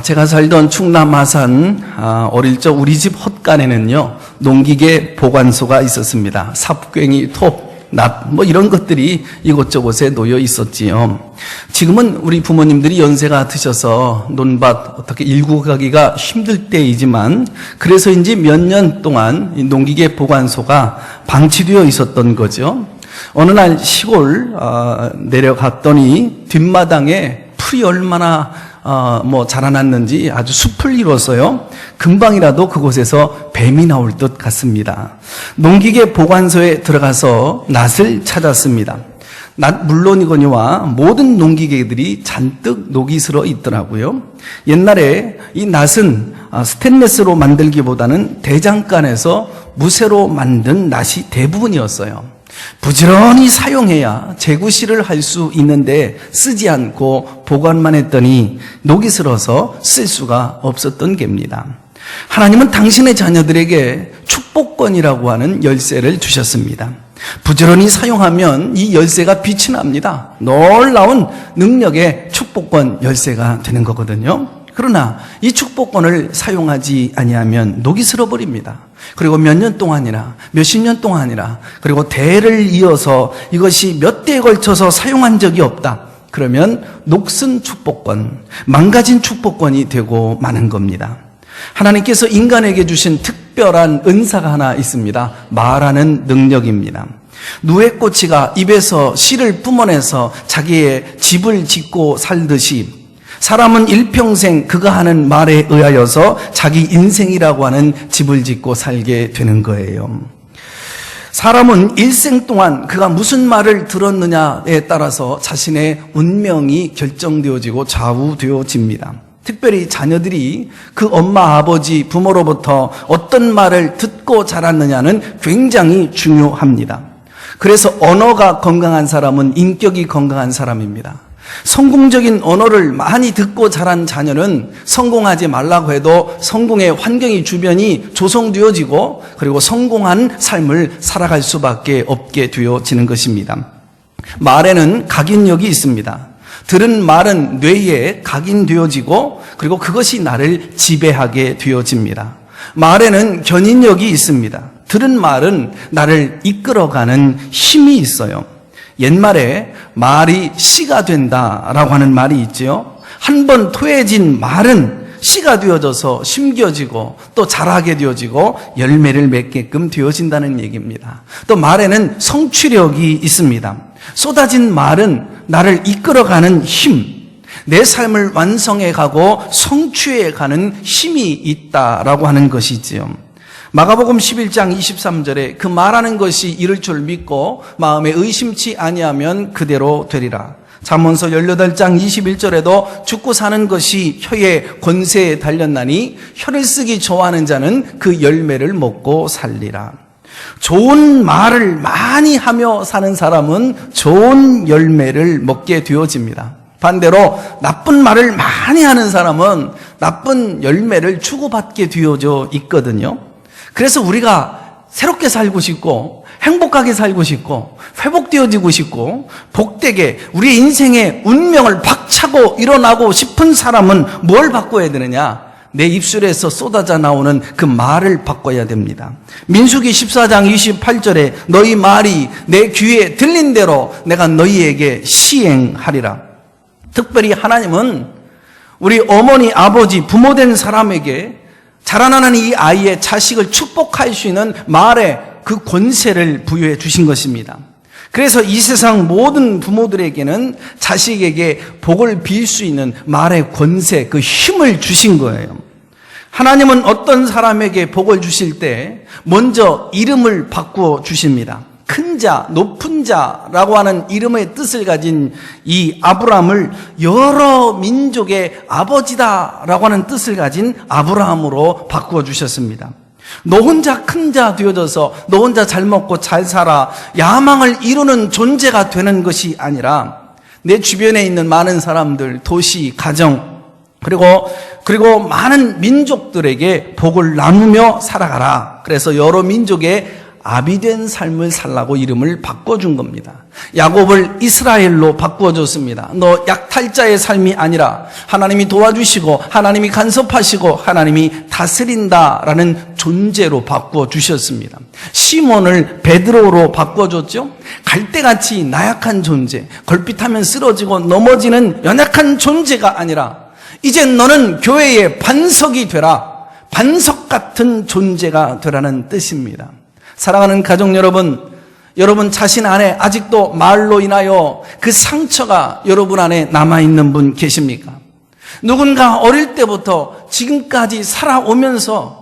제가 살던 충남 아산 어릴 적 우리 집 헛간에는요 농기계 보관소가 있었습니다. 삽괭이, 톱, 낫 이런 것들이 이곳저곳에 놓여 있었지요. 지금은 우리 부모님들이 연세가 드셔서 논밭 어떻게 일구 가기가 힘들 때이지만 그래서인지 몇 년 동안 이 농기계 보관소가 방치되어 있었던 거죠. 어느 날 시골 내려갔더니 뒷마당에 풀이 얼마나 자라났는지 아주 숲을 이뤄서요 금방이라도 그곳에서 뱀이 나올 듯 같습니다. 농기계 보관소에 들어가서 낫을 찾았습니다. 낫 물론이거니와 모든 농기계들이 잔뜩 녹이 슬어 있더라고요. 옛날에 이 낫은 스테인레스로 만들기보다는 대장간에서 무쇠로 만든 낫이 대부분이었어요. 부지런히 사용해야 재구실을 할 수 있는데 쓰지 않고 보관만 했더니 녹이 슬어서 쓸 수가 없었던 겁니다. 하나님은 당신의 자녀들에게 축복권이라고 하는 열쇠를 주셨습니다. 부지런히 사용하면 이 열쇠가 빛이 납니다. 놀라운 능력의 축복권 열쇠가 되는 거거든요. 그러나 이 축복권을 사용하지 아니하면 녹이 슬어버립니다. 그리고 몇 년 동안이나 몇십 년 동안이나 그리고 대를 이어서 이것이 몇 대에 걸쳐서 사용한 적이 없다. 그러면 녹슨 축복권, 망가진 축복권이 되고 마는 겁니다. 하나님께서 인간에게 주신 특별한 은사가 하나 있습니다. 말하는 능력입니다. 누에꼬치가 입에서 씨를 뿜어내서 자기의 집을 짓고 살듯이 사람은 일평생 그가 하는 말에 의하여서 자기 인생이라고 하는 집을 짓고 살게 되는 거예요. 사람은 일생 동안 그가 무슨 말을 들었느냐에 따라서 자신의 운명이 결정되어지고 좌우되어집니다. 특별히 자녀들이 그 엄마, 아버지, 부모로부터 어떤 말을 듣고 자랐느냐는 굉장히 중요합니다. 그래서 언어가 건강한 사람은 인격이 건강한 사람입니다. 성공적인 언어를 많이 듣고 자란 자녀는 성공하지 말라고 해도 성공의 환경이 주변이 조성되어지고 그리고 성공한 삶을 살아갈 수밖에 없게 되어지는 것입니다. 말에는 각인력이 있습니다. 들은 말은 뇌에 각인되어지고 그리고 그것이 나를 지배하게 되어집니다. 말에는 견인력이 있습니다. 들은 말은 나를 이끌어가는 힘이 있어요. 옛말에 말이 씨가 된다라고 하는 말이 있죠. 한 번 토해진 말은 씨가 되어져서 심겨지고 또 자라게 되어지고 열매를 맺게끔 되어진다는 얘기입니다. 또 말에는 성취력이 있습니다. 쏟아진 말은 나를 이끌어가는 힘, 내 삶을 완성해가고 성취해가는 힘이 있다라고 하는 것이지요. 마가복음 11장 23절에 그 말하는 것이 이를 줄 믿고 마음에 의심치 아니하면 그대로 되리라. 잠언서 18장 21절에도 죽고 사는 것이 혀의 권세에 달렸나니 혀를 쓰기 좋아하는 자는 그 열매를 먹고 살리라. 좋은 말을 많이 하며 사는 사람은 좋은 열매를 먹게 되어집니다. 반대로 나쁜 말을 많이 하는 사람은 나쁜 열매를 주고받게 되어져 있거든요. 그래서 우리가 새롭게 살고 싶고 행복하게 살고 싶고 회복되어지고 싶고 복되게 우리의 인생의 운명을 박차고 일어나고 싶은 사람은 뭘 바꿔야 되느냐? 내 입술에서 쏟아져 나오는 그 말을 바꿔야 됩니다. 민수기 14장 28절에 너희 말이 내 귀에 들린 대로 내가 너희에게 시행하리라. 특별히 하나님은 우리 어머니, 아버지, 부모된 사람에게 자라나는 이 아이의 자식을 축복할 수 있는 말의 그 권세를 부여해 주신 것입니다. 그래서 이 세상 모든 부모들에게는 자식에게 복을 빌 수 있는 말의 권세, 그 힘을 주신 거예요. 하나님은 어떤 사람에게 복을 주실 때 먼저 이름을 바꾸어 주십니다. 큰 자, 높은 자라고 하는 이름의 뜻을 가진 이 아브라함을 여러 민족의 아버지다라고 하는 뜻을 가진 아브라함으로 바꾸어 주셨습니다. 너 혼자 큰 자 되어져서 너 혼자 잘 먹고 잘 살아 야망을 이루는 존재가 되는 것이 아니라 내 주변에 있는 많은 사람들, 도시, 가정 그리고 많은 민족들에게 복을 나누며 살아가라. 그래서 여러 민족의 아비된 삶을 살라고 이름을 바꿔준 겁니다. 야곱을 이스라엘로 바꾸어줬습니다. 너 약탈자의 삶이 아니라 하나님이 도와주시고 하나님이 간섭하시고 하나님이 다스린다라는 존재로 바꿔주셨습니다. 시몬을 베드로로 바꿔줬죠. 갈대같이 나약한 존재, 걸핏하면 쓰러지고 넘어지는 연약한 존재가 아니라 이젠 너는 교회의 반석이 되라, 반석 같은 존재가 되라는 뜻입니다. 사랑하는 가족 여러분, 여러분 자신 안에 아직도 말로 인하여 그 상처가 여러분 안에 남아있는 분 계십니까? 누군가 어릴 때부터 지금까지 살아오면서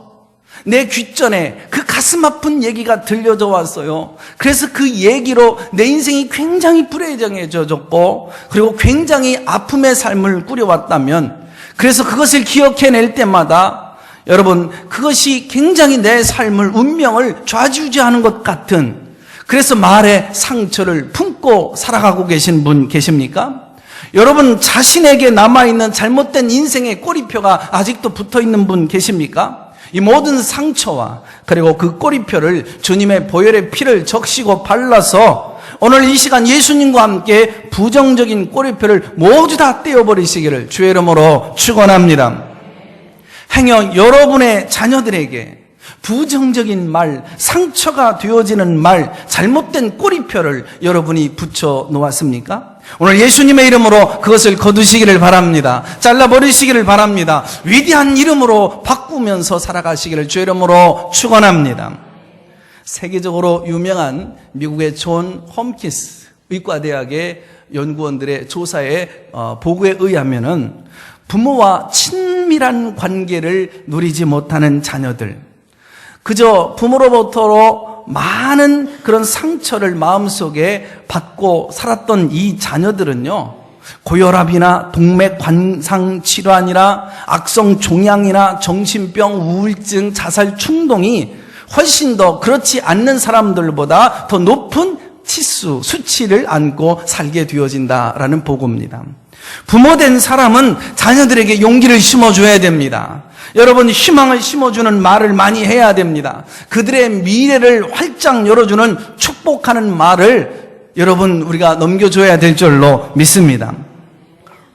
내 귓전에 그 가슴 아픈 얘기가 들려져 왔어요. 그래서 그 얘기로 내 인생이 굉장히 불안정해졌고 그리고 굉장히 아픔의 삶을 꾸려왔다면, 그래서 그것을 기억해낼 때마다 여러분 그것이 굉장히 내 삶을, 운명을 좌지우지하는 것 같은, 그래서 말의 상처를 품고 살아가고 계신 분 계십니까? 여러분 자신에게 남아있는 잘못된 인생의 꼬리표가 아직도 붙어있는 분 계십니까? 이 모든 상처와 그리고 그 꼬리표를 주님의 보혈의 피를 적시고 발라서 오늘 이 시간 예수님과 함께 부정적인 꼬리표를 모두 다 떼어버리시기를 주의 이름으로 축원합니다. 행여 여러분의 자녀들에게 부정적인 말, 상처가 되어지는 말, 잘못된 꼬리표를 여러분이 붙여 놓았습니까? 오늘 예수님의 이름으로 그것을 거두시기를 바랍니다. 잘라버리시기를 바랍니다. 위대한 이름으로 바꾸면서 살아가시기를 주의 이름으로 축원합니다. 세계적으로 유명한 미국의 존 홈키스 의과대학의 연구원들의 조사의 보고에 의하면은 부모와 친밀한 관계를 누리지 못하는 자녀들, 그저 부모로부터 많은 그런 상처를 마음속에 받고 살았던 이 자녀들은요, 고혈압이나 동맥관상 질환이나 악성 종양이나 정신병, 우울증, 자살 충동이 훨씬 더 그렇지 않는 사람들보다 더 높은 치수, 수치를 안고 살게 되어진다라는 보고입니다. 부모된 사람은 자녀들에게 용기를 심어줘야 됩니다. 여러분, 희망을 심어주는 말을 많이 해야 됩니다. 그들의 미래를 활짝 열어주는 축복하는 말을 여러분 우리가 넘겨줘야 될 줄로 믿습니다.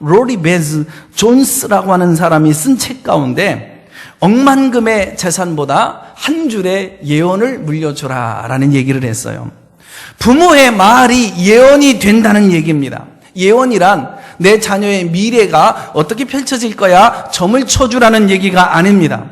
로리 베즈 존스라고 하는 사람이 쓴 책 가운데 억만금의 재산보다 한 줄의 예언을 물려줘라 라는 얘기를 했어요. 부모의 말이 예언이 된다는 얘기입니다. 예언이란 내 자녀의 미래가 어떻게 펼쳐질 거야 점을 쳐주라는 얘기가 아닙니다.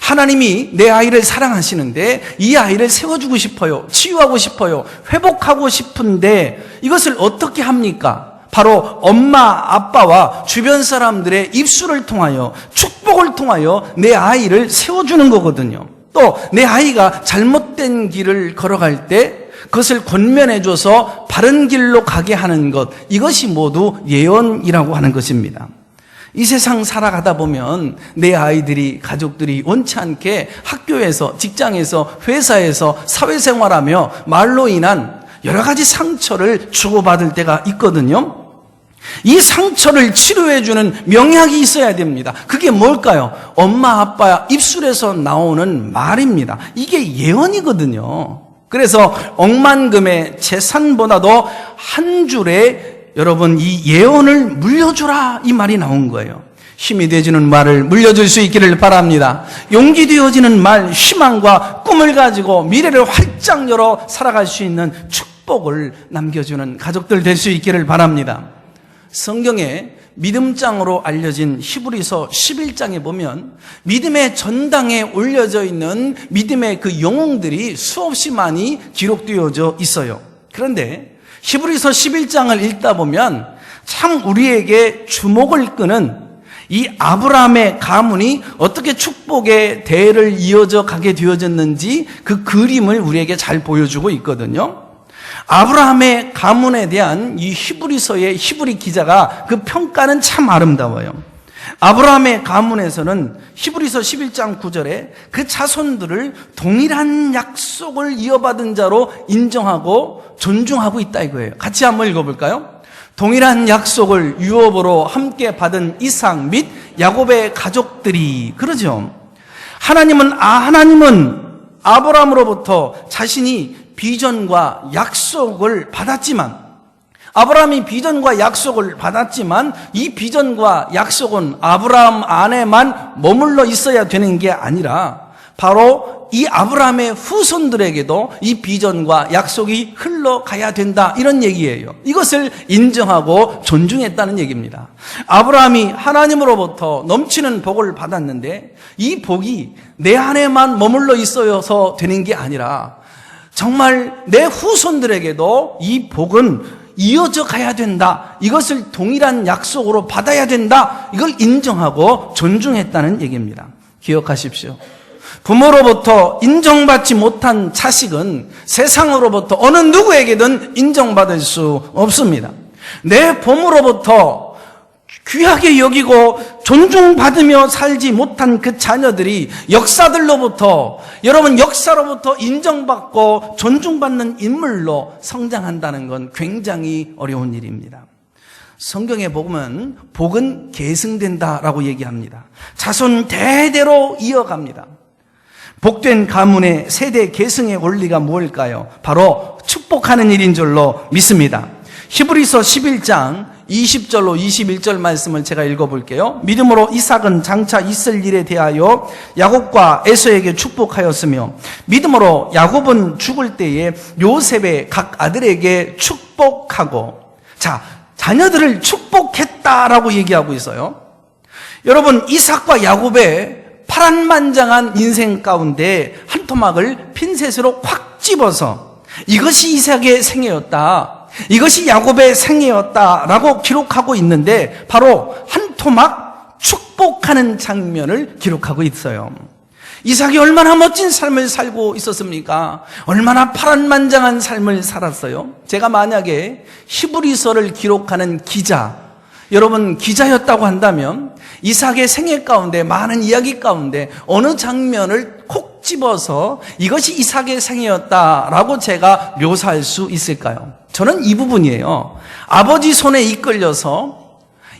하나님이 내 아이를 사랑하시는데 이 아이를 세워주고 싶어요, 치유하고 싶어요, 회복하고 싶은데 이것을 어떻게 합니까? 바로 엄마, 아빠와 주변 사람들의 입술을 통하여, 축복을 통하여 내 아이를 세워주는 거거든요. 또 내 아이가 잘못된 길을 걸어갈 때 그것을 권면해줘서 바른 길로 가게 하는 것, 이것이 모두 예언이라고 하는 것입니다. 이 세상 살아가다 보면 내 아이들이, 가족들이 원치 않게 학교에서, 직장에서, 회사에서 사회생활하며 말로 인한 여러 가지 상처를 주고받을 때가 있거든요. 이 상처를 치료해주는 명약이 있어야 됩니다. 그게 뭘까요? 엄마, 아빠 입술에서 나오는 말입니다. 이게 예언이거든요. 그래서 억만금의 재산보다도 한 줄에 여러분 이 예언을 물려주라, 이 말이 나온 거예요. 힘이 되어지는 말을 물려줄 수 있기를 바랍니다. 용기 되어지는 말, 희망과 꿈을 가지고 미래를 활짝 열어 살아갈 수 있는 축복을 남겨주는 가족들 될 수 있기를 바랍니다. 성경에 믿음장으로 알려진 히브리서 11장에 보면 믿음의 전당에 올려져 있는 믿음의 그 영웅들이 수없이 많이 기록되어져 있어요. 그런데 히브리서 11장을 읽다 보면 참 우리에게 주목을 끄는 이 아브라함의 가문이 어떻게 축복의 대를 이어져 가게 되어졌는지 그 그림을 우리에게 잘 보여주고 있거든요. 아브라함의 가문에 대한 이 히브리서의 히브리 기자가 그 평가는 참 아름다워요. 아브라함의 가문에서는 히브리서 11장 9절에 그 자손들을 동일한 약속을 이어받은 자로 인정하고 존중하고 있다 이거예요. 같이 한번 읽어볼까요? 동일한 약속을 유업으로 함께 받은 이삭 및 야곱의 가족들이, 그러죠. 하나님은 아브라함으로부터 자신이 비전과 약속을 받았지만, 아브라함이 비전과 약속을 받았지만 이 비전과 약속은 아브라함 안에만 머물러 있어야 되는 게 아니라 바로 이 아브라함의 후손들에게도 이 비전과 약속이 흘러가야 된다, 이런 얘기예요. 이것을 인정하고 존중했다는 얘기입니다. 아브라함이 하나님으로부터 넘치는 복을 받았는데 이 복이 내 안에만 머물러 있어서 되는 게 아니라 정말 내 후손들에게도 이 복은 이어져 가야 된다, 이것을 동일한 약속으로 받아야 된다, 이걸 인정하고 존중했다는 얘기입니다. 기억하십시오. 부모로부터 인정받지 못한 자식은 세상으로부터 어느 누구에게든 인정받을 수 없습니다. 내 부모로부터 귀하게 여기고 존중받으며 살지 못한 그 자녀들이 역사들로부터, 여러분 역사로부터 인정받고 존중받는 인물로 성장한다는 건 굉장히 어려운 일입니다. 성경에 보면 복은 계승된다라고 얘기합니다. 자손 대대로 이어갑니다. 복된 가문의 세대 계승의 원리가 무엇일까요? 바로 축복하는 일인 줄로 믿습니다. 히브리서 11장 20절로 21절 말씀을 제가 읽어볼게요. 믿음으로 이삭은 장차 있을 일에 대하여 야곱과 에서에게 축복하였으며, 믿음으로 야곱은 죽을 때에 요셉의 각 아들에게 축복하고, 자, 자녀들을 축복했다라고 얘기하고 있어요. 여러분, 이삭과 야곱의 파란만장한 인생 가운데 한 토막을 핀셋으로 확 집어서 이것이 이삭의 생애였다, 이것이 야곱의 생애였다라고 기록하고 있는데 바로 한 토막 축복하는 장면을 기록하고 있어요. 이삭이 얼마나 멋진 삶을 살고 있었습니까? 얼마나 파란만장한 삶을 살았어요. 제가 만약에 히브리서를 기록하는 기자, 여러분 기자였다고 한다면 이삭의 생애 가운데, 많은 이야기 가운데 어느 장면을 콕 집어서 이것이 이삭의 생애였다라고 제가 묘사할 수 있을까요? 저는 이 부분이에요. 아버지 손에 이끌려서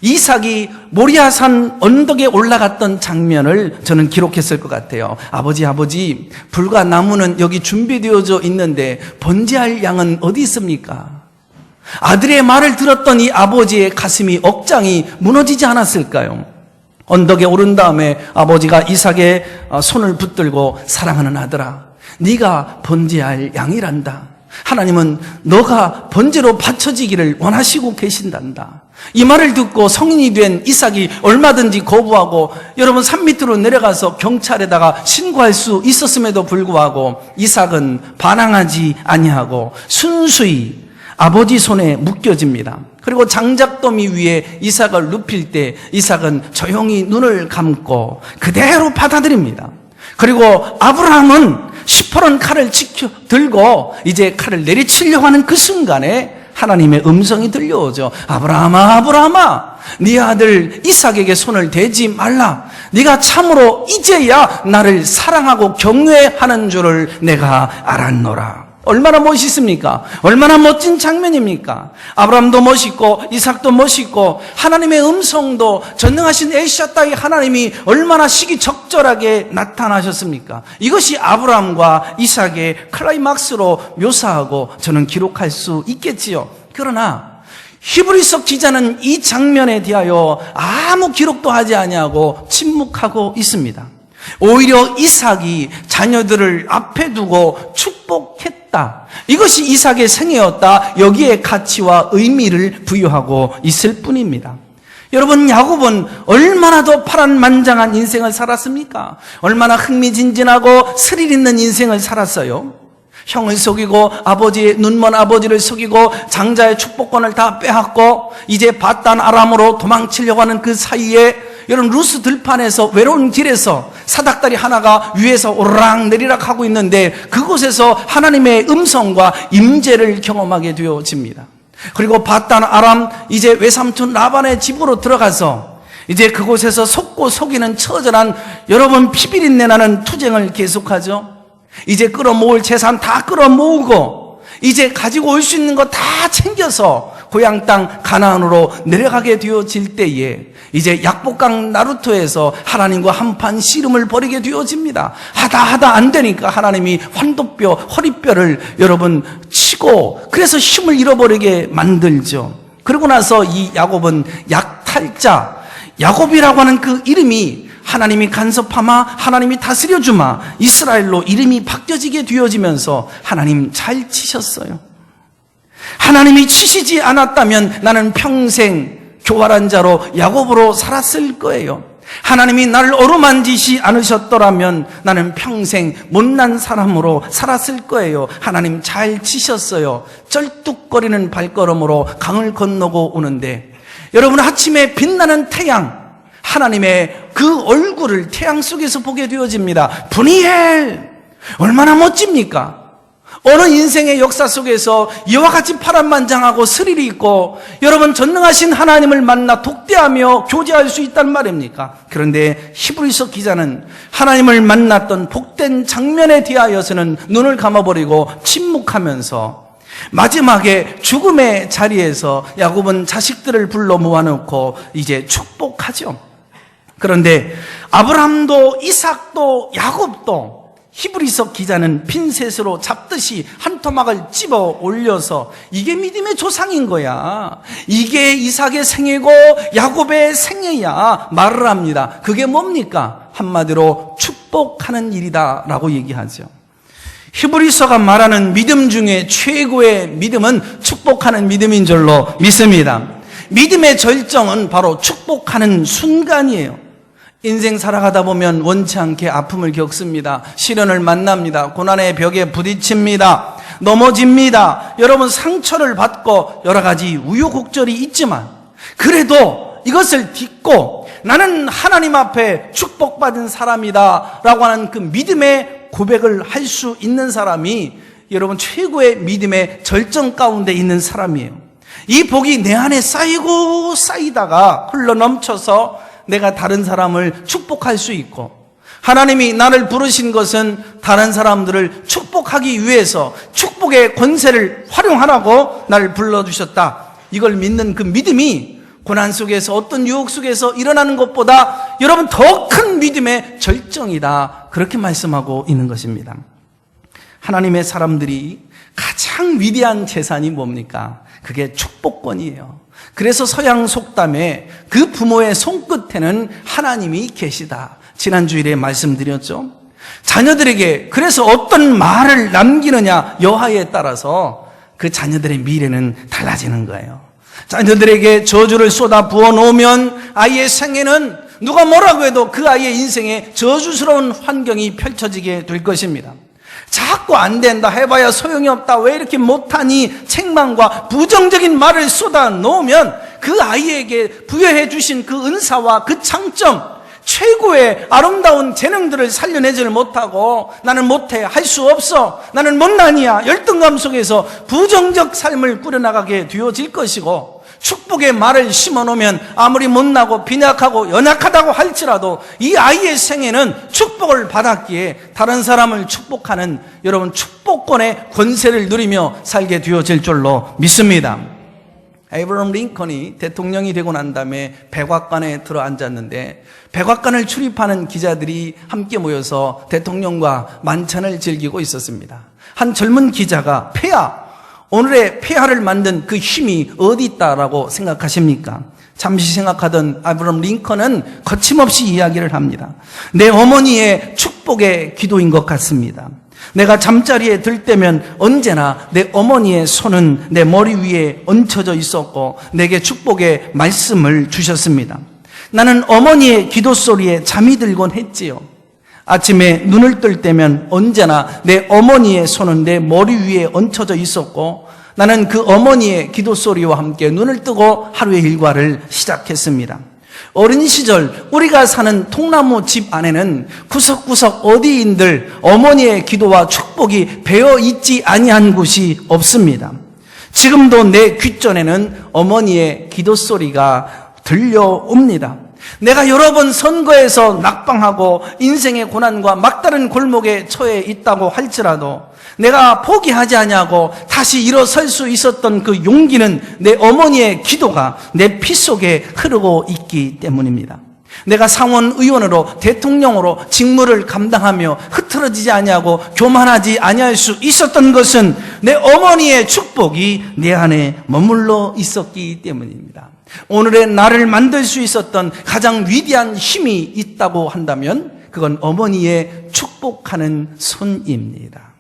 이삭이 모리아산 언덕에 올라갔던 장면을 저는 기록했을 것 같아요. 아버지, 불과 나무는 여기 준비되어져 있는데 번제할 양은 어디 있습니까? 아들의 말을 들었던 이 아버지의 가슴이, 억장이 무너지지 않았을까요? 언덕에 오른 다음에 아버지가 이삭의 손을 붙들고, 사랑하는 아들아, 네가 번제할 양이란다. 하나님은 너가 번제로 바쳐지기를 원하시고 계신단다. 이 말을 듣고 성인이 된 이삭이 얼마든지 거부하고, 여러분 산 밑으로 내려가서 경찰에다가 신고할 수 있었음에도 불구하고 이삭은 반항하지 아니하고 순수히 아버지 손에 묶여집니다. 그리고 장작더미 위에 이삭을 눕힐 때 이삭은 조용히 눈을 감고 그대로 받아들입니다. 그리고 아브라함은 시퍼런 칼을 들고 이제 칼을 내리치려고 하는 그 순간에 하나님의 음성이 들려오죠. 아브라함아, 네 아들 이삭에게 손을 대지 말라. 네가 참으로 이제야 나를 사랑하고 경외하는 줄을 내가 알았노라. 얼마나 멋있습니까? 얼마나 멋진 장면입니까? 아브라함도 멋있고 이삭도 멋있고 하나님의 음성도, 전능하신 엘샤다이 하나님이 얼마나 시기적절하게 나타나셨습니까? 이것이 아브라함과 이삭의 클라이막스로 묘사하고 저는 기록할 수 있겠지요. 그러나 히브리서 기자는 이 장면에 대하여 아무 기록도 하지 아니하고 침묵하고 있습니다. 오히려 이삭이 자녀들을 앞에 두고 축복했다, 이것이 이삭의 생애였다, 여기에 가치와 의미를 부여하고 있을 뿐입니다. 여러분, 야곱은 얼마나 더 파란만장한 인생을 살았습니까? 얼마나 흥미진진하고 스릴 있는 인생을 살았어요. 형을 속이고 아버지의 눈먼 아버지를 속이고 장자의 축복권을 다 빼앗고 이제 밧단 아람으로 도망치려고 하는 그 사이에, 여러분 루스 들판에서 외로운 길에서 사닥다리 하나가 위에서 오르락 내리락 하고 있는데 그곳에서 하나님의 음성과 임재를 경험하게 되어집니다. 그리고 밧단 아람, 이제 외삼촌 라반의 집으로 들어가서 이제 그곳에서 속고 속이는 처절한, 여러분 피비린내 나는 투쟁을 계속하죠. 이제 끌어모을 재산 다 끌어모으고 이제 가지고 올 수 있는 거 다 챙겨서 고향 땅 가나안으로 내려가게 되어질 때에 이제 약복강 나루토에서 하나님과 한판 씨름을 벌이게 되어집니다. 하다 안 되니까 하나님이 환도뼈, 허리뼈를 여러분 치고 그래서 힘을 잃어버리게 만들죠. 그러고 나서 이 야곱은 약탈자, 야곱이라고 하는 그 이름이 하나님이 간섭하마, 하나님이 다스려주마, 이스라엘로 이름이 바뀌어지게 되어지면서 하나님 잘 치셨어요. 하나님이 치시지 않았다면 나는 평생 교활한 자로 야곱으로 살았을 거예요. 하나님이 나를 어루만지시 않으셨더라면 나는 평생 못난 사람으로 살았을 거예요. 하나님 잘 치셨어요. 쩔뚝거리는 발걸음으로 강을 건너고 오는데 여러분 아침에 빛나는 태양, 하나님의 그 얼굴을 태양 속에서 보게 되어집니다. 브니엘 얼마나 멋집니까? 어느 인생의 역사 속에서 이와 같이 파란만장하고 스릴이 있고 여러분 전능하신 하나님을 만나 독대하며 교제할 수 있단 말입니까? 그런데 히브리서 기자는 하나님을 만났던 복된 장면에 대하여서는 눈을 감아버리고 침묵하면서 마지막에 죽음의 자리에서 야곱은 자식들을 불러 모아놓고 이제 축복하죠. 그런데 아브라함도 이삭도 야곱도 히브리서 기자는 핀셋으로 잡듯이 한 토막을 집어 올려서 이게 믿음의 조상인 거야, 이게 이삭의 생애고 야곱의 생애야 말을 합니다. 그게 뭡니까? 한마디로 축복하는 일이다 라고 얘기하죠. 히브리서가 말하는 믿음 중에 최고의 믿음은 축복하는 믿음인 줄로 믿습니다. 믿음의 절정은 바로 축복하는 순간이에요. 인생 살아가다 보면 원치 않게 아픔을 겪습니다. 시련을 만납니다. 고난의 벽에 부딪힙니다. 넘어집니다. 여러분 상처를 받고 여러 가지 우여곡절이 있지만 그래도 이것을 딛고 나는 하나님 앞에 축복받은 사람이다 라고 하는 그 믿음의 고백을 할 수 있는 사람이 여러분 최고의 믿음의 절정 가운데 있는 사람이에요. 이 복이 내 안에 쌓이고 쌓이다가 흘러넘쳐서 내가 다른 사람을 축복할 수 있고 하나님이 나를 부르신 것은 다른 사람들을 축복하기 위해서 축복의 권세를 활용하라고 나를 불러주셨다. 이걸 믿는 그 믿음이 고난 속에서 어떤 유혹 속에서 일어나는 것보다 여러분 더 큰 믿음의 절정이다. 그렇게 말씀하고 있는 것입니다. 하나님의 사람들이 가장 위대한 재산이 뭡니까? 그게 축복권이에요. 그래서 서양 속담에 그 부모의 손끝에는 하나님이 계시다. 지난주일에 말씀드렸죠. 자녀들에게 그래서 어떤 말을 남기느냐 여하에 따라서 그 자녀들의 미래는 달라지는 거예요. 자녀들에게 저주를 쏟아 부어 놓으면 아이의 생애는 누가 뭐라고 해도 그 아이의 인생에 저주스러운 환경이 펼쳐지게 될 것입니다. 자꾸 안 된다, 해봐야 소용이 없다, 왜 이렇게 못하니 책망과 부정적인 말을 쏟아 놓으면 그 아이에게 부여해 주신 그 은사와 그 장점, 최고의 아름다운 재능들을 살려내지를 못하고 나는 못해, 할 수 없어, 나는 못난이야, 열등감 속에서 부정적 삶을 꾸려나가게 되어질 것이고, 축복의 말을 심어놓으면 아무리 못나고 빈약하고 연약하다고 할지라도 이 아이의 생애는 축복을 받았기에 다른 사람을 축복하는 여러분 축복권의 권세를 누리며 살게 되어질 줄로 믿습니다. 에이브러함 링컨이 대통령이 되고 난 다음에 백악관에 들어앉았는데 백악관을 출입하는 기자들이 함께 모여서 대통령과 만찬을 즐기고 있었습니다. 한 젊은 기자가 오늘의 폐하를 만든 그 힘이 어디 있다라고 생각하십니까? 잠시 생각하던 아브라함 링컨은 거침없이 이야기를 합니다. 내 어머니의 축복의 기도인 것 같습니다. 내가 잠자리에 들 때면 언제나 내 어머니의 손은 내 머리 위에 얹혀져 있었고 내게 축복의 말씀을 주셨습니다. 나는 어머니의 기도 소리에 잠이 들곤 했지요. 아침에 눈을 뜰 때면 언제나 내 어머니의 손은 내 머리 위에 얹혀져 있었고 나는 그 어머니의 기도 소리와 함께 눈을 뜨고 하루의 일과를 시작했습니다. 어린 시절 우리가 사는 통나무 집 안에는 구석구석 어디인들 어머니의 기도와 축복이 배어 있지 아니한 곳이 없습니다. 지금도 내 귓전에는 어머니의 기도 소리가 들려옵니다. 내가 여러 번 선거에서 낙방하고 인생의 고난과 막다른 골목에 처해 있다고 할지라도 내가 포기하지 않냐고 다시 일어설 수 있었던 그 용기는 내 어머니의 기도가 내 피 속에 흐르고 있기 때문입니다. 내가 상원 의원으로 대통령으로 직무를 감당하며 흐트러지지 아니하고 교만하지 아니할 수 있었던 것은 내 어머니의 축복이 내 안에 머물러 있었기 때문입니다. 오늘의 나를 만들 수 있었던 가장 위대한 힘이 있다고 한다면 그건 어머니의 축복하는 손입니다.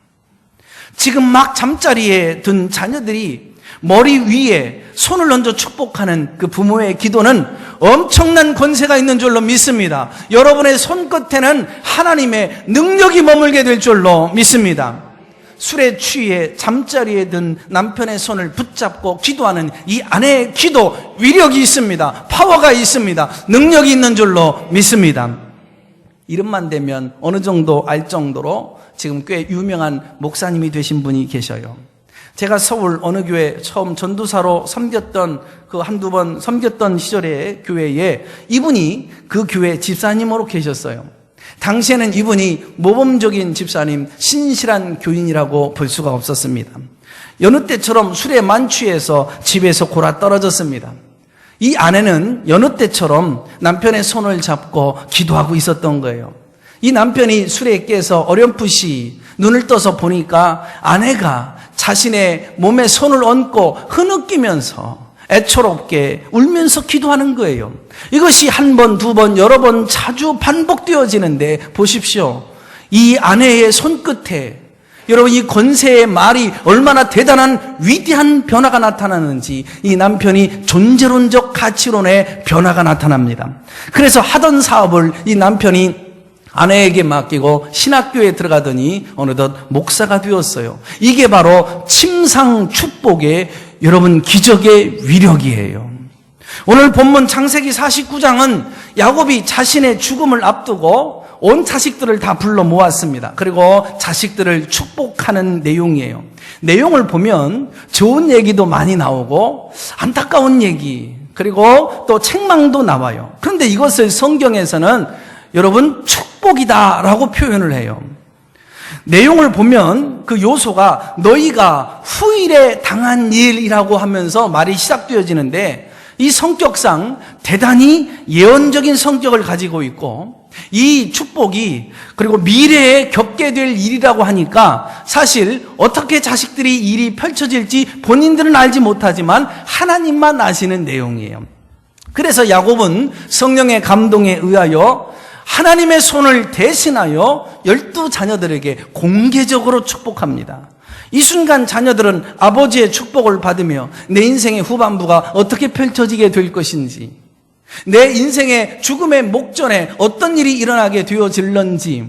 지금 막 잠자리에 든 자녀들이 머리 위에 손을 얹어 축복하는 그 부모의 기도는 엄청난 권세가 있는 줄로 믿습니다. 여러분의 손끝에는 하나님의 능력이 머물게 될 줄로 믿습니다. 술에 취해 잠자리에 든 남편의 손을 붙잡고 기도하는 이 아내의 기도 위력이 있습니다. 파워가 있습니다. 능력이 있는 줄로 믿습니다. 이름만 되면 어느 정도 알 정도로 지금 꽤 유명한 목사님이 되신 분이 계셔요. 제가 서울 어느 교회 처음 전도사로 섬겼던 그 한두 번 섬겼던 시절의 교회에 이분이 그 교회 집사님으로 계셨어요. 당시에는 이분이 모범적인 집사님, 신실한 교인이라고 볼 수가 없었습니다. 여느 때처럼 술에 만취해서 집에서 골아 떨어졌습니다. 이 아내는 여느 때처럼 남편의 손을 잡고 기도하고 있었던 거예요. 이 남편이 술에 깨서 어렴풋이 눈을 떠서 보니까 아내가 자신의 몸에 손을 얹고 흐느끼면서 애처롭게 울면서 기도하는 거예요. 이것이 한 번, 두 번, 여러 번 자주 반복되어지는데 보십시오. 이 아내의 손끝에 여러분 이 권세의 말이 얼마나 대단한 위대한 변화가 나타나는지 이 남편이 존재론적 가치론의 변화가 나타납니다. 그래서 하던 사업을 이 남편이 아내에게 맡기고 신학교에 들어가더니 어느덧 목사가 되었어요. 이게 바로 침상 축복의 여러분 기적의 위력이에요. 오늘 본문 창세기 49장은 야곱이 자신의 죽음을 앞두고 온 자식들을 다 불러 모았습니다. 그리고 자식들을 축복하는 내용이에요. 내용을 보면 좋은 얘기도 많이 나오고 안타까운 얘기 그리고 또 책망도 나와요. 그런데 이것을 성경에서는 여러분 축복이다라고 표현을 해요. 내용을 보면 그 요소가 너희가 후일에 당한 일이라고 하면서 말이 시작되어지는데 이 성격상 대단히 예언적인 성격을 가지고 있고 이 축복이 그리고 미래에 겪게 될 일이라고 하니까 사실 어떻게 자식들이 일이 펼쳐질지 본인들은 알지 못하지만 하나님만 아시는 내용이에요. 그래서 야곱은 성령의 감동에 의하여 하나님의 손을 대신하여 12자녀들에게 공개적으로 축복합니다. 이 순간 자녀들은 아버지의 축복을 받으며 내 인생의 후반부가 어떻게 펼쳐지게 될 것인지, 내 인생의 죽음의 목전에 어떤 일이 일어나게 되어질런지,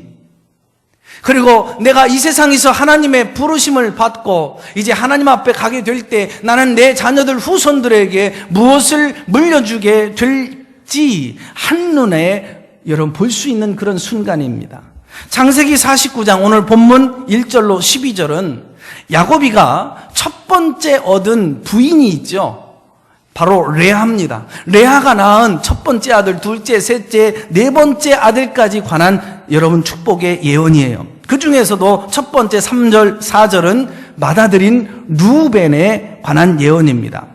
그리고 내가 이 세상에서 하나님의 부르심을 받고 이제 하나님 앞에 가게 될 때 나는 내 자녀들 후손들에게 무엇을 물려주게 될지 한눈에 여러분 볼 수 있는 그런 순간입니다. 창세기 49장 오늘 본문 1절로 12절은 야곱이가 첫 번째 얻은 부인이 있죠. 바로 레아입니다. 레아가 낳은 첫 번째 아들, 둘째, 셋째, 네 번째 아들까지 관한 여러분 축복의 예언이에요. 그 중에서도 첫 번째 3절, 4절은 맏아들인 루벤에 관한 예언입니다.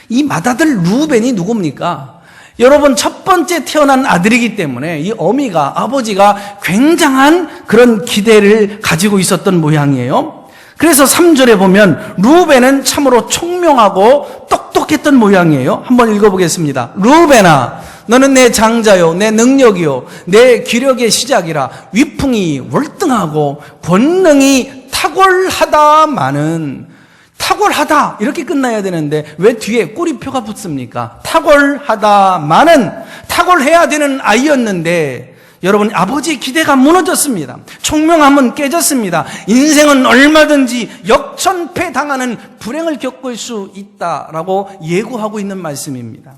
이 맏아들 루벤이 누굽니까? 여러분 첫 번째 태어난 아들이기 때문에 이 어미가 아버지가 굉장한 그런 기대를 가지고 있었던 모양이에요. 그래서 3절에 보면 루벤은 참으로 총명하고 똑똑했던 모양이에요. 한번 읽어보겠습니다. 루벤아 너는 내 장자요 내 능력이요 내 기력의 시작이라 위풍이 월등하고 권능이 탁월하다마는 탁월하다 이렇게 끝나야 되는데 왜 뒤에 꼬리표가 붙습니까? 탁월하다마는 탁월해야 되는 아이였는데 여러분 아버지의 기대가 무너졌습니다. 총명함은 깨졌습니다. 인생은 얼마든지 역전패당하는 불행을 겪을 수 있다라고 예고하고 있는 말씀입니다.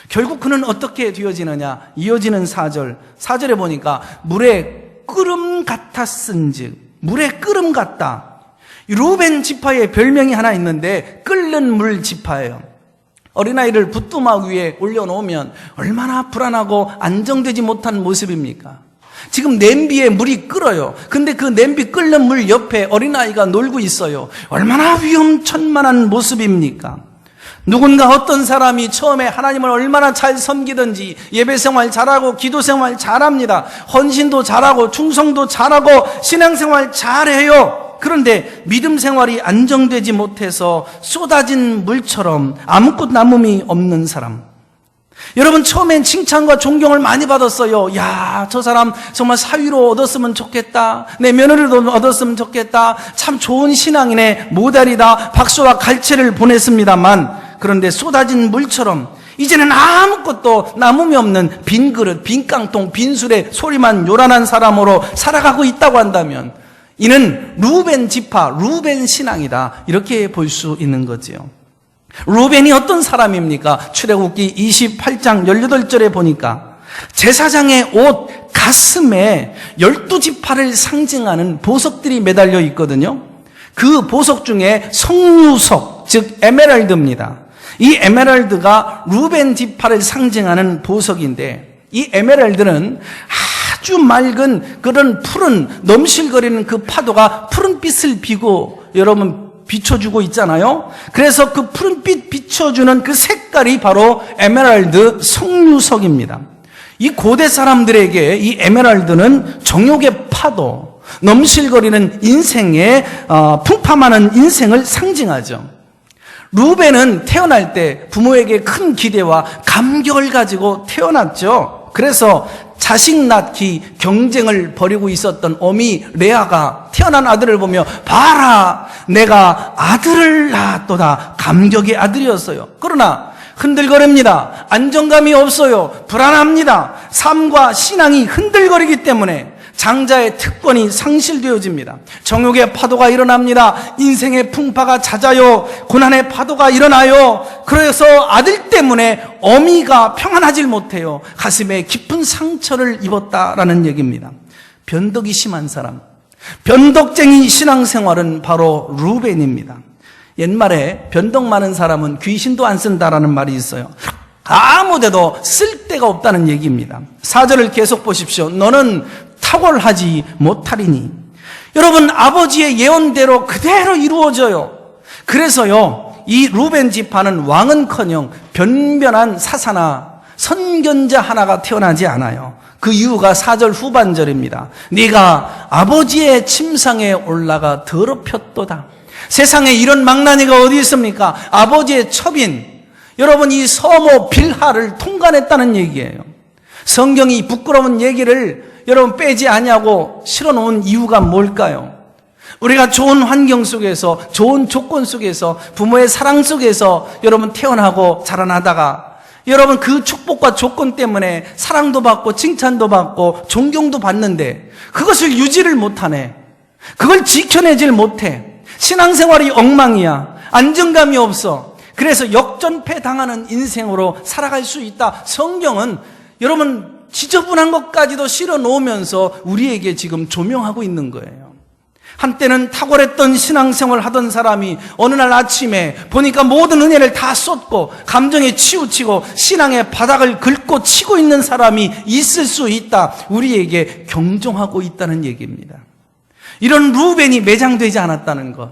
결국 그는 어떻게 되어지느냐? 이어지는 4절에 보니까 물에 끓음 같았은즉 물에 끓음 같다. 루벤 지파의 별명이 하나 있는데 끓는 물 지파예요. 어린아이를 부뚜막 위에 올려놓으면 얼마나 불안하고 안정되지 못한 모습입니까? 지금 냄비에 물이 끓어요. 근데 그 냄비 끓는 물 옆에 어린아이가 놀고 있어요. 얼마나 위험천만한 모습입니까? 누군가 어떤 사람이 처음에 하나님을 얼마나 잘 섬기든지 예배생활 잘하고 기도생활 잘합니다. 헌신도 잘하고 충성도 잘하고 신앙생활 잘해요. 그런데 믿음생활이 안정되지 못해서 쏟아진 물처럼 아무것도 남음이 없는 사람. 여러분, 처음엔 칭찬과 존경을 많이 받았어요. 야, 저 사람 정말 사위로 얻었으면 좋겠다. 내 며느리도 얻었으면 좋겠다. 참 좋은 신앙이네. 모델이다. 박수와 갈채를 보냈습니다만, 그런데 쏟아진 물처럼 이제는 아무것도 남음이 없는 빈 그릇, 빈 깡통, 빈 술에 소리만 요란한 사람으로 살아가고 있다고 한다면 이는 루벤 지파, 루벤 신앙이다. 이렇게 볼 수 있는 거지요. 루벤이 어떤 사람입니까? 출애굽기 28장 18절에 보니까 제사장의 옷 가슴에 12지파를 상징하는 보석들이 매달려 있거든요. 그 보석 중에 성류석, 즉 에메랄드입니다. 이 에메랄드가 루벤 지파를 상징하는 보석인데, 이 에메랄드는 아주 맑은 그런 푸른 넘실거리는 그 파도가 푸른빛을 비고 여러분 비춰주고 있잖아요. 그래서 그 푸른빛 비춰주는 그 색깔이 바로 에메랄드 성류석입니다. 이 고대 사람들에게 이 에메랄드는 정욕의 파도, 넘실거리는 인생의 풍파많은 인생을 상징하죠. 루벤은 태어날 때 부모에게 큰 기대와 감격을 가지고 태어났죠. 그래서 자식 낳기 경쟁을 벌이고 있었던 어미 레아가 태어난 아들을 보며 봐라, 내가 아들을 낳았도다. 감격의 아들이었어요. 그러나 흔들거립니다. 안정감이 없어요. 불안합니다. 삶과 신앙이 흔들거리기 때문에 장자의 특권이 상실되어집니다. 정욕의 파도가 일어납니다. 인생의 풍파가 잦아요. 고난의 파도가 일어나요. 그래서 아들 때문에 어미가 평안하질 못해요. 가슴에 깊은 상처를 입었다라는 얘기입니다. 변덕이 심한 사람, 변덕쟁이 신앙생활은 바로 루벤입니다. 옛말에 변덕 많은 사람은 귀신도 안 쓴다라는 말이 있어요. 아무데도 쓸 데가 없다는 얘기입니다. 4절을 계속 보십시오. 너는 탁월하지 못하리니. 여러분, 아버지의 예언대로 그대로 이루어져요. 그래서요, 이 루벤 지파는 왕은커녕 변변한 사사나 선견자 하나가 태어나지 않아요. 그 이유가 4절 후반절입니다. 네가 아버지의 침상에 올라가 더럽혔도다. 세상에 이런 망나니가 어디 있습니까? 아버지의 첩인, 여러분, 이 서모 빌하를 통과했다는 얘기예요. 성경이 부끄러운 얘기를 여러분 빼지 아니하고 실어놓은 이유가 뭘까요? 우리가 좋은 환경 속에서, 좋은 조건 속에서, 부모의 사랑 속에서 여러분 태어나고 자라나다가 여러분 그 축복과 조건 때문에 사랑도 받고 칭찬도 받고 존경도 받는데 그것을 유지를 못하네. 그걸 지켜내질 못해. 신앙생활이 엉망이야. 안정감이 없어. 그래서 역전패 당하는 인생으로 살아갈 수 있다. 성경은 여러분 지저분한 것까지도 실어놓으면서 우리에게 지금 조명하고 있는 거예요. 한때는 탁월했던 신앙생활을 하던 사람이 어느 날 아침에 보니까 모든 은혜를 다 쏟고 감정에 치우치고 신앙의 바닥을 긁고 치고 있는 사람이 있을 수 있다. 우리에게 경종하고 있다는 얘기입니다. 이런 루벤이 매장되지 않았다는 것,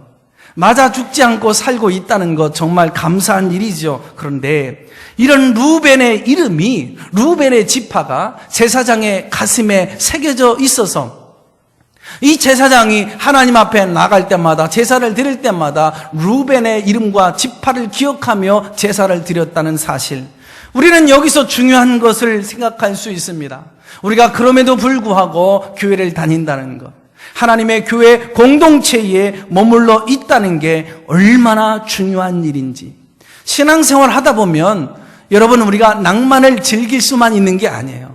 맞아 죽지 않고 살고 있다는 것, 정말 감사한 일이죠. 그런데 이런 루벤의 이름이, 루벤의 지파가 제사장의 가슴에 새겨져 있어서 이 제사장이 하나님 앞에 나갈 때마다, 제사를 드릴 때마다 루벤의 이름과 지파를 기억하며 제사를 드렸다는 사실, 우리는 여기서 중요한 것을 생각할 수 있습니다. 우리가 그럼에도 불구하고 교회를 다닌다는 것, 하나님의 교회 공동체에 머물러 있다는 게 얼마나 중요한 일인지. 신앙생활 하다 보면 여러분, 우리가 낭만을 즐길 수만 있는 게 아니에요.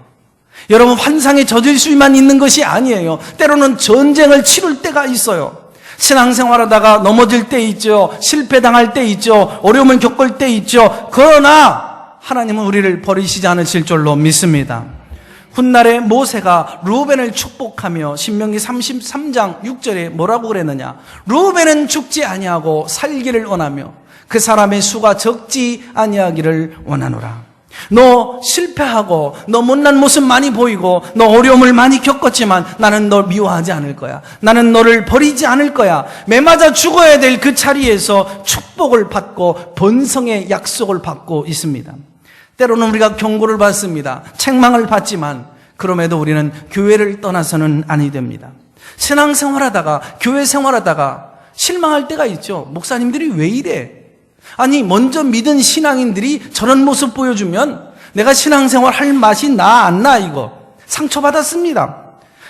여러분, 환상에 젖을 수만 있는 것이 아니에요. 때로는 전쟁을 치룰 때가 있어요. 신앙생활하다가 넘어질 때 있죠. 실패당할 때 있죠. 어려움을 겪을 때 있죠. 그러나 하나님은 우리를 버리시지 않으실 줄로 믿습니다. 훗날에 모세가 루벤을 축복하며 신명기 33장 6절에 뭐라고 그랬느냐? 루벤은 죽지 아니하고 살기를 원하며 그 사람의 수가 적지 아니하기를 원하노라. 너 실패하고 너 못난 모습 많이 보이고 너 어려움을 많이 겪었지만 나는 널 미워하지 않을 거야. 나는 너를 버리지 않을 거야. 매맞아 죽어야 될 그 자리에서 축복을 받고 번성의 약속을 받고 있습니다. 때로는 우리가 경고를 받습니다. 책망을 받지만 그럼에도 우리는 교회를 떠나서는 아니 됩니다. 신앙생활하다가 교회 생활하다가 실망할 때가 있죠. 목사님들이 왜 이래? 아니 먼저 믿은 신앙인들이 저런 모습 보여주면 내가 신앙생활 할 맛이 나 안 나? 이거 상처받았습니다.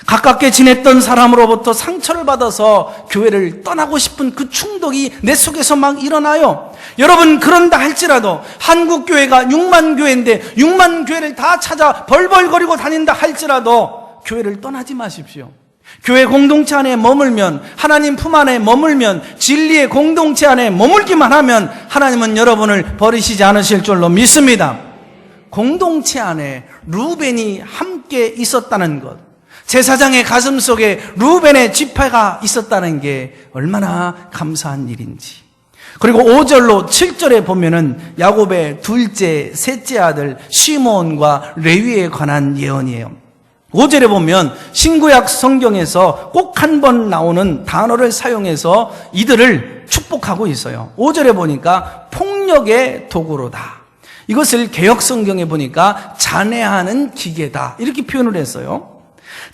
가깝게 지냈던 사람으로부터 상처를 받아서 교회를 떠나고 싶은 그 충동이 내 속에서 막 일어나요. 여러분 그런다 할지라도 한국교회가 6만 교회인데 6만 교회를 다 찾아 벌벌거리고 다닌다 할지라도 교회를 떠나지 마십시오. 교회 공동체 안에 머물면, 하나님 품 안에 머물면, 진리의 공동체 안에 머물기만 하면 하나님은 여러분을 버리시지 않으실 줄로 믿습니다. 공동체 안에 루벤이 함께 있었다는 것, 제사장의 가슴 속에 루벤의 지파가 있었다는 게 얼마나 감사한 일인지. 그리고 5절로 7절에 보면은 야곱의 둘째, 셋째 아들 시므온과 레위에 관한 예언이에요. 5절에 보면 신구약 성경에서 꼭 한 번 나오는 단어를 사용해서 이들을 축복하고 있어요. 5절에 보니까 폭력의 도구로다. 이것을 개역 성경에 보니까 잔해하는 기계다. 이렇게 표현을 했어요.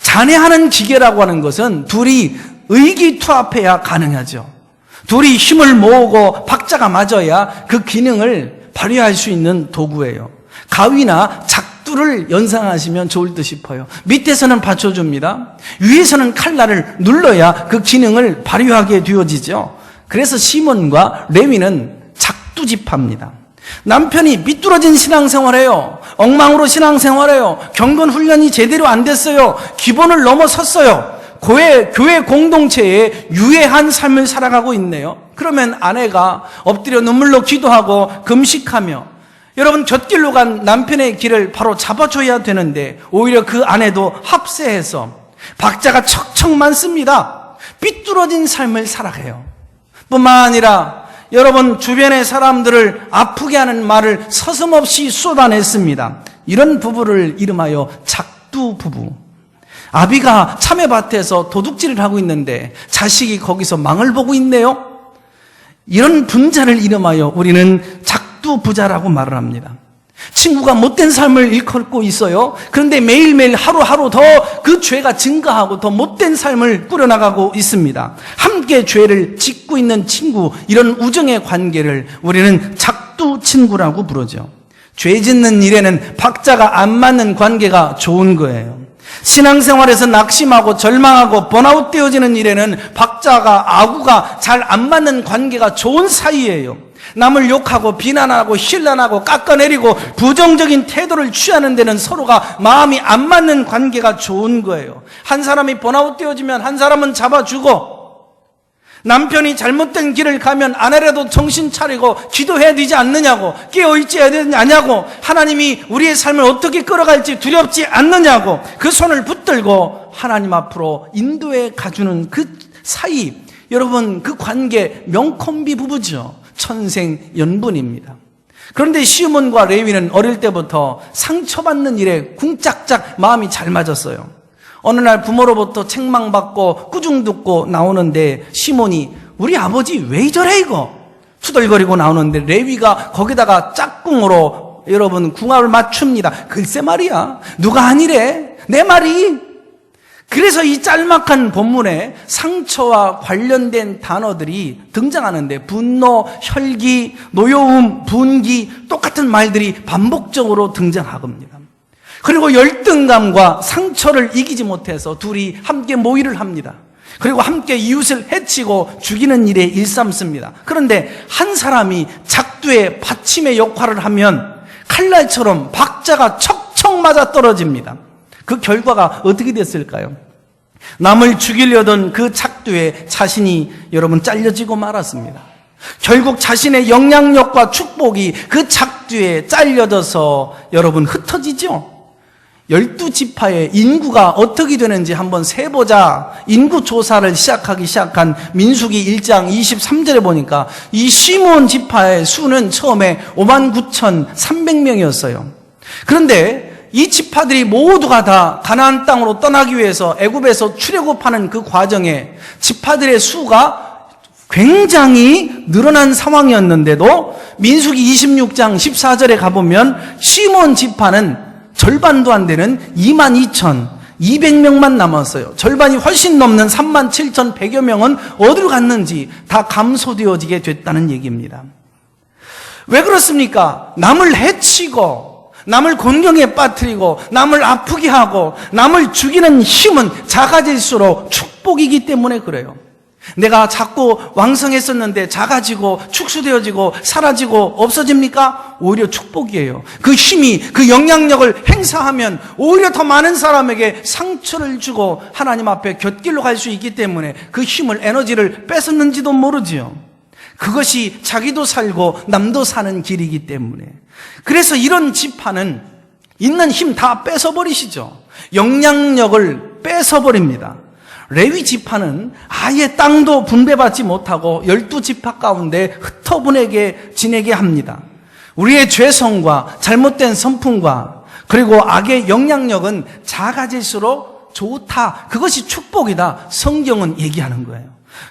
잔해하는 기계라고 하는 것은 둘이 의기투합해야 가능하죠. 둘이 힘을 모으고 박자가 맞아야 그 기능을 발휘할 수 있는 도구예요. 가위나 작두를 연상하시면 좋을 듯 싶어요. 밑에서는 받쳐줍니다. 위에서는 칼날을 눌러야 그 기능을 발휘하게 되어지죠. 그래서 시몬과 레위는 작두지파입니다. 남편이 미뚤어진 신앙생활해요. 엉망으로 신앙생활해요. 경건 훈련이 제대로 안 됐어요. 기본을 넘어섰어요. 교회 공동체에 유해한 삶을 살아가고 있네요. 그러면 아내가 엎드려 눈물로 기도하고 금식하며 여러분 곁길로 간 남편의 길을 바로 잡아줘야 되는데 오히려 그 아내도 합세해서 박자가 척척 많습니다. 삐뚤어진 삶을 살아가요. 뿐만 아니라 여러분 주변의 사람들을 아프게 하는 말을 서슴없이 쏟아냈습니다. 이런 부부를 이름하여 작두 부부. 아비가 참외밭에서 도둑질을 하고 있는데 자식이 거기서 망을 보고 있네요. 이런 분자를 이름하여 우리는 작두 부자라고 말을 합니다. 친구가 못된 삶을 일컫고 있어요. 그런데 매일매일 하루하루 더 그 죄가 증가하고 더 못된 삶을 꾸려나가고 있습니다. 함께 죄를 짓고 있는 친구, 이런 우정의 관계를 우리는 작두 친구라고 부르죠. 죄 짓는 일에는 박자가 안 맞는 관계가 좋은 거예요. 신앙생활에서 낙심하고 절망하고 번아웃 되어지는 일에는 박자가, 아구가 잘 안 맞는 관계가 좋은 사이예요. 남을 욕하고 비난하고 힐난하고 깎아내리고 부정적인 태도를 취하는 데는 서로가 마음이 안 맞는 관계가 좋은 거예요. 한 사람이 번아웃 되어지면 한 사람은 잡아주고, 남편이 잘못된 길을 가면 아내라도 정신 차리고 기도해야 되지 않느냐고, 깨어있지 않냐고, 하나님이 우리의 삶을 어떻게 끌어갈지 두렵지 않느냐고 그 손을 붙들고 하나님 앞으로 인도해 가주는 그 사이, 여러분 그 관계 명콤비 부부죠. 천생연분입니다. 그런데 시므온과 레위는 어릴 때부터 상처받는 일에 궁짝짝 마음이 잘 맞았어요. 어느 날 부모로부터 책망받고 꾸중 듣고 나오는데 시몬이 우리 아버지 왜 저래 이거 투덜거리고 나오는데 레위가 거기다가 짝꿍으로 여러분 궁합을 맞춥니다. 글쎄 말이야, 누가 아니래 내 말이. 그래서 이 짤막한 본문에 상처와 관련된 단어들이 등장하는데 분노, 혈기, 노여움, 분기, 똑같은 말들이 반복적으로 등장합니다. 그리고 열등감과 상처를 이기지 못해서 둘이 함께 모의를 합니다. 그리고 함께 이웃을 해치고 죽이는 일에 일삼습니다. 그런데 한 사람이 작두의 받침의 역할을 하면 칼날처럼 박자가 척척 맞아 떨어집니다. 그 결과가 어떻게 됐을까요? 남을 죽이려던 그 작두에 자신이 여러분 잘려지고 말았습니다. 결국 자신의 영향력과 축복이 그 작두에 잘려져서 여러분 흩어지죠. 12지파의 인구가 어떻게 되는지 한번 세보자. 인구 조사를 시작한 민수기 1장 23절에 보니까 이 시므온 지파의 수는 처음에 59,300명이었어요. 그런데 이 지파들이 모두가 다 가나안 땅으로 떠나기 위해서 애굽에서 출애굽하는 그 과정에 지파들의 수가 굉장히 늘어난 상황이었는데도 민수기 26장 14절에 가보면 시므온 지파는 절반도 안 되는 22,200명만 남았어요. 절반이 훨씬 넘는 37,100여 명은 어디로 갔는지 다 감소되어지게 됐다는 얘기입니다. 왜 그렇습니까? 남을 해치고 남을 곤경에 빠뜨리고 남을 아프게 하고 남을 죽이는 힘은 작아질수록 축복이기 때문에 그래요. 내가 자꾸 왕성했었는데 작아지고 축소되어지고 사라지고 없어집니까? 오히려 축복이에요. 그 힘이 그 영향력을 행사하면 오히려 더 많은 사람에게 상처를 주고 하나님 앞에 곁길로 갈 수 있기 때문에 그 힘을 에너지를 뺏었는지도 모르지요. 그것이 자기도 살고 남도 사는 길이기 때문에. 그래서 이런 지파는 있는 힘 다 뺏어버리시죠. 영향력을 뺏어버립니다. 레위 지파는 아예 땅도 분배받지 못하고 12지파 가운데 흩어보내게 지내게 합니다. 우리의 죄성과 잘못된 선풍과 그리고 악의 영향력은 작아질수록 좋다. 그것이 축복이다. 성경은 얘기하는 거예요.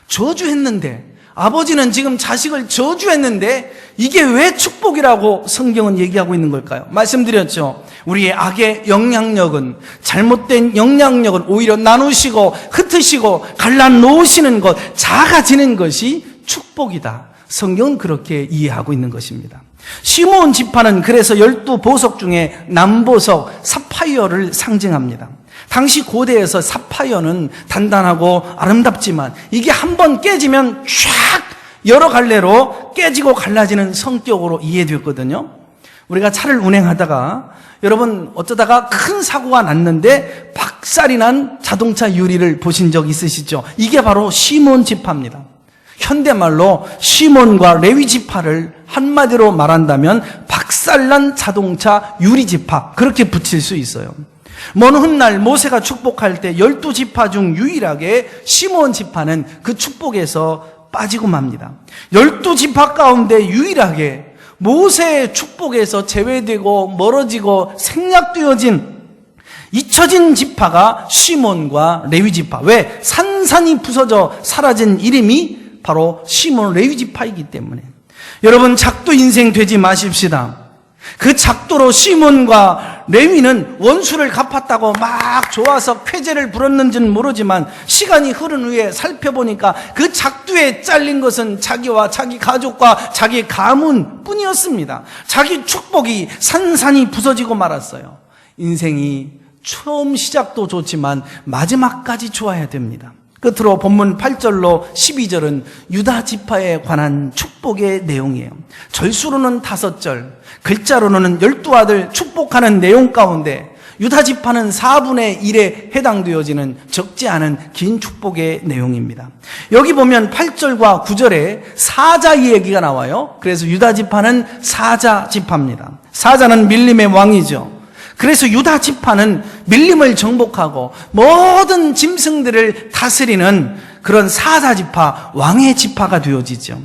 저주했는데, 아버지는 지금 자식을 저주했는데 이게 왜 축복이라고 성경은 얘기하고 있는 걸까요? 말씀드렸죠. 우리의 악의 영향력은, 잘못된 영향력은 오히려 나누시고 흩으시고 갈라놓으시는 것, 작아지는 것이 축복이다. 성경은 그렇게 이해하고 있는 것입니다. 시므온 지파는 그래서 12보석 중에 남보석 사파이어를 상징합니다. 당시 고대에서 사파이어는 단단하고 아름답지만 이게 한번 깨지면 쫙 여러 갈래로 깨지고 갈라지는 성격으로 이해되었거든요. 우리가 차를 운행하다가 여러분 어쩌다가 큰 사고가 났는데 박살이 난 자동차 유리를 보신 적 있으시죠? 이게 바로 시므온 지파입니다. 현대말로 시몬과 레위 지파를 한마디로 말한다면 박살난 자동차 유리 지파, 그렇게 붙일 수 있어요. 먼 훗날 모세가 축복할 때 12지파 중 유일하게 시므온 지파는 그 축복에서 빠지고 맙니다. 12지파 가운데 유일하게 모세의 축복에서 제외되고 멀어지고 생략되어진 잊혀진 지파가 시몬과 레위 지파. 왜? 산산이 부서져 사라진 이름이 바로 시몬 레위 지파이기 때문에. 여러분, 작두 인생 되지 마십시다. 그 작두로 시몬과 레위는 원수를 갚았다고 막 좋아서 쾌재를 부렸는지는 모르지만 시간이 흐른 후에 살펴보니까 그 작두에 잘린 것은 자기와 자기 가족과 자기 가문 뿐이었습니다. 자기 축복이 산산이 부서지고 말았어요. 인생이 처음 시작도 좋지만 마지막까지 좋아야 됩니다. 끝으로 본문 8절로 12절은 유다 지파에 관한 축복의 내용이에요. 절수로는 5절, 글자로는 12아들 축복하는 내용 가운데 유다 지파는 4분의 1에 해당되어지는 적지 않은 긴 축복의 내용입니다. 여기 보면 8절과 9절에 사자 얘기가 나와요. 그래서 유다 지파는 사자 지파입니다. 사자는 밀림의 왕이죠. 그래서 유다 지파는 밀림을 정복하고 모든 짐승들을 다스리는 그런 사자 지파, 왕의 지파가 되어지죠.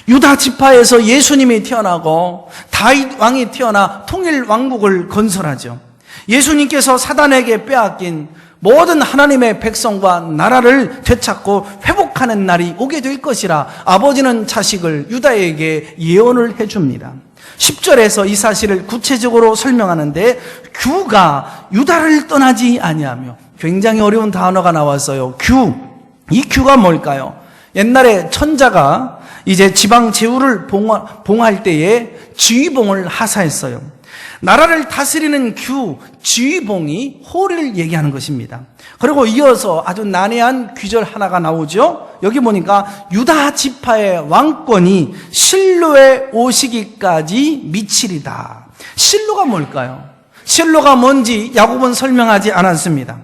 유다 지파에서 예수님이 태어나고 다윗 왕이 태어나 통일 왕국을 건설하죠. 예수님께서 사단에게 빼앗긴 모든 하나님의 백성과 나라를 되찾고 회복하는 날이 오게 될 것이라 아버지는 자식을 유다에게 예언을 해줍니다. 10절에서 이 사실을 구체적으로 설명하는데 규가 유다를 떠나지 아니하며, 굉장히 어려운 단어가 나왔어요. 규. 이 규가 뭘까요? 옛날에 천자가 이제 지방 제후를 봉할 때에 지휘봉을 하사했어요. 나라를 다스리는 규, 지휘봉이 호를 얘기하는 것입니다. 그리고 이어서 아주 난해한 귀절 하나가 나오죠. 여기 보니까 유다 지파의 왕권이 실로에 오시기까지 미치리다. 실로가 뭘까요? 실로가 뭔지 야곱은 설명하지 않았습니다.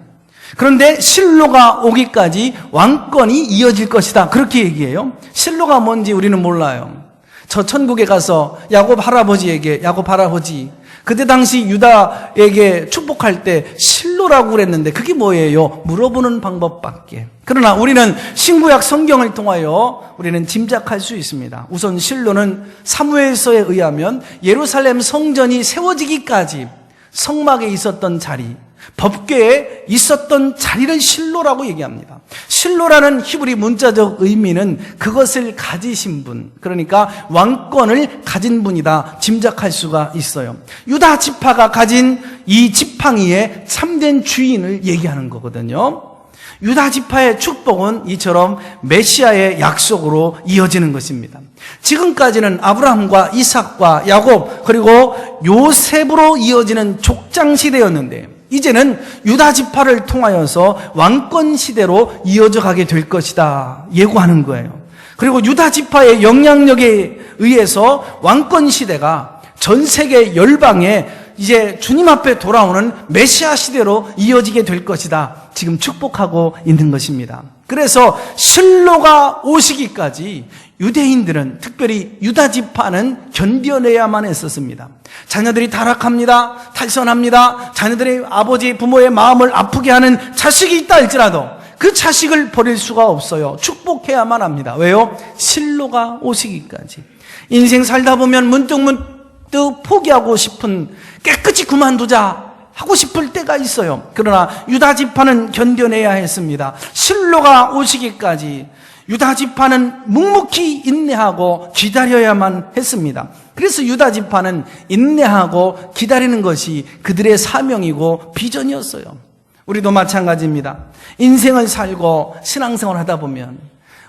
그런데 실로가 오기까지 왕권이 이어질 것이다, 그렇게 얘기해요. 실로가 뭔지 우리는 몰라요. 저 천국에 가서 야곱 할아버지에게, 야곱 할아버지, 그때 당시 유다에게 축복할 때 실로라고 그랬는데 그게 뭐예요? 물어보는 방법밖에. 그러나 우리는 신구약 성경을 통하여 우리는 짐작할 수 있습니다. 우선 실로는 사무엘서에 의하면 예루살렘 성전이 세워지기까지 성막에 있었던 자리, 법궤에 있었던 자리를 실로라고 얘기합니다. 실로라는 히브리 문자적 의미는 그것을 가지신 분, 그러니까 왕권을 가진 분이다 짐작할 수가 있어요. 유다 지파가 가진 이 지팡이의 참된 주인을 얘기하는 거거든요. 유다 지파의 축복은 이처럼 메시아의 약속으로 이어지는 것입니다. 지금까지는 아브라함과 이삭과 야곱 그리고 요셉으로 이어지는 족장 시대였는데 이제는 유다 지파를 통하여서 왕권 시대로 이어져 가게 될 것이다 예고하는 거예요. 그리고 유다 지파의 영향력에 의해서 왕권 시대가 전 세계 열방에 이제 주님 앞에 돌아오는 메시아 시대로 이어지게 될 것이다 지금 축복하고 있는 것입니다. 그래서 실로가 오시기까지 유대인들은, 특별히 유다 지파는 견뎌내야만 했었습니다. 자녀들이 타락합니다, 탈선합니다, 자녀들의 아버지 부모의 마음을 아프게 하는 자식이 있다 할지라도 그 자식을 버릴 수가 없어요. 축복해야만 합니다. 왜요? 실로가 오시기까지. 인생 살다 보면 문득문득 포기하고 싶은, 깨끗이 그만두자 하고 싶을 때가 있어요. 그러나 유다 지파는 견뎌내야 했습니다. 실로가 오시기까지 유다 지파는 묵묵히 인내하고 기다려야만 했습니다. 그래서 유다 지파는 인내하고 기다리는 것이 그들의 사명이고 비전이었어요. 우리도 마찬가지입니다. 인생을 살고 신앙생활을 하다 보면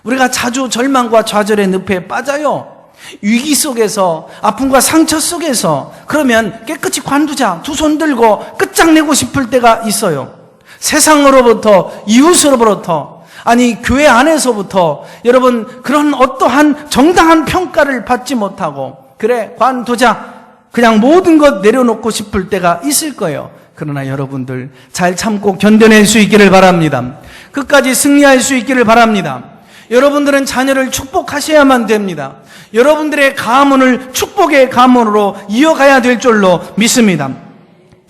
우리가 자주 절망과 좌절의 늪에 빠져요. 위기 속에서, 아픔과 상처 속에서, 그러면 깨끗이 관두자, 두 손 들고 끝장내고 싶을 때가 있어요. 세상으로부터, 이웃으로부터, 아니 교회 안에서부터 여러분 그런 어떠한 정당한 평가를 받지 못하고 그래 관두자, 그냥 모든 것 내려놓고 싶을 때가 있을 거예요. 그러나 여러분들 잘 참고 견뎌낼 수 있기를 바랍니다. 끝까지 승리할 수 있기를 바랍니다. 여러분들은 자녀를 축복하셔야만 됩니다. 여러분들의 가문을 축복의 가문으로 이어가야 될 줄로 믿습니다.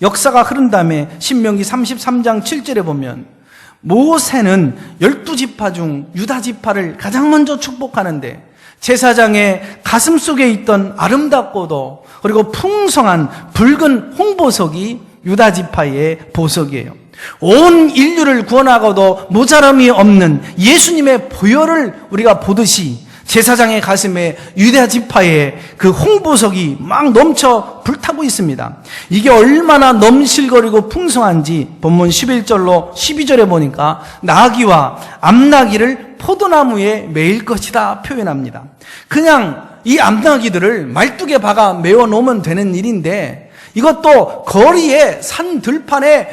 역사가 흐른 다음에 신명기 33장 7절에 보면 모세는 12지파 중 유다 지파를 가장 먼저 축복하는데 제사장의 가슴 속에 있던 아름답고도 그리고 풍성한 붉은 홍보석이 유다 지파의 보석이에요. 온 인류를 구원하고도 모자람이 없는 예수님의 보혈을 우리가 보듯이 제사장의 가슴에 유다 지파의 그 홍보석이 막 넘쳐 불타고 있습니다. 이게 얼마나 넘실거리고 풍성한지 본문 11절로 12절에 보니까 나귀와 암나귀를 포도나무에 매일 것이다 표현합니다. 그냥 이 암나귀들을 말뚝에 박아 메워 놓으면 되는 일인데 이것도 거리에 산 들판에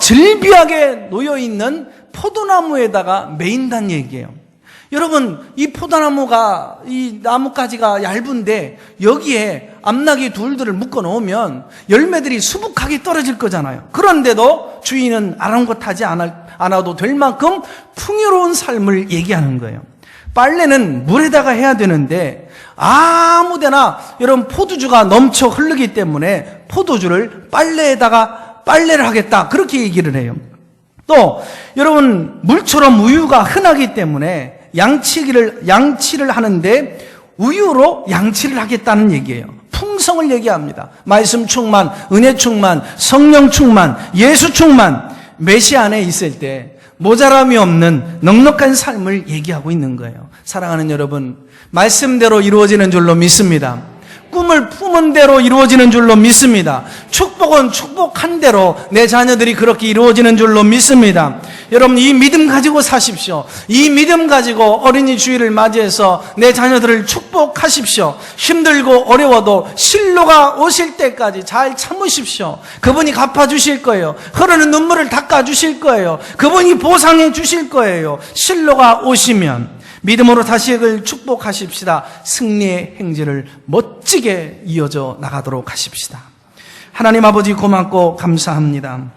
즐비하게 놓여있는 포도나무에다가 매인다는 얘기예요. 여러분, 이 포도나무가, 이 나뭇가지가 얇은데 여기에 암나귀 둘들을 묶어 놓으면 열매들이 수북하게 떨어질 거잖아요. 그런데도 주인은 아랑곳하지 않아도 될 만큼 풍요로운 삶을 얘기하는 거예요. 빨래는 물에다가 해야 되는데 아무데나 여러분 포도주가 넘쳐 흐르기 때문에 포도주를 빨래에다가 빨래를 하겠다 그렇게 얘기를 해요. 또 여러분 물처럼 우유가 흔하기 때문에 양치를 하는데 우유로 양치를 하겠다는 얘기예요. 풍성을 얘기합니다. 말씀 충만, 은혜 충만, 성령 충만, 예수 충만, 메시아 안에 있을 때 모자람이 없는 넉넉한 삶을 얘기하고 있는 거예요. 사랑하는 여러분, 말씀대로 이루어지는 줄로 믿습니다. 꿈을 품은 대로 이루어지는 줄로 믿습니다. 축복은 축복한 대로 내 자녀들이 그렇게 이루어지는 줄로 믿습니다. 여러분 이 믿음 가지고 사십시오. 이 믿음 가지고 어린이 주일을 맞이해서 내 자녀들을 축복하십시오. 힘들고 어려워도 실로가 오실 때까지 잘 참으십시오. 그분이 갚아주실 거예요. 흐르는 눈물을 닦아주실 거예요. 그분이 보상해 주실 거예요. 실로가 오시면 믿음으로 자식을 축복하십시다. 승리의 행진을 멋지게 이어져 나가도록 하십시다. 하나님 아버지 고맙고 감사합니다.